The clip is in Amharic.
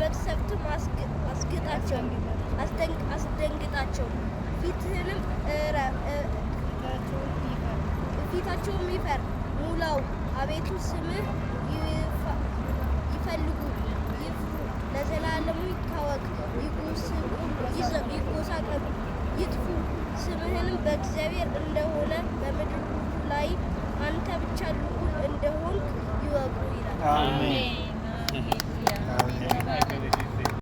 በመቅሰፍትም አስደንግጣቸው። ፊታቸውም ይፈር ሙላው። አቤቱ ስምህ ይፈልጉ ይፍሩ፣ ለዘላለሙ ይታወቅ። ይጎሳቀሉ ይጥፉ። ስምህንም በእግዚአብሔር እንደሆነ በምድር ሁሉ ላይ አንተ ብቻ ልዑል እንደሆንክ ይወቁ ይላል። አሜን።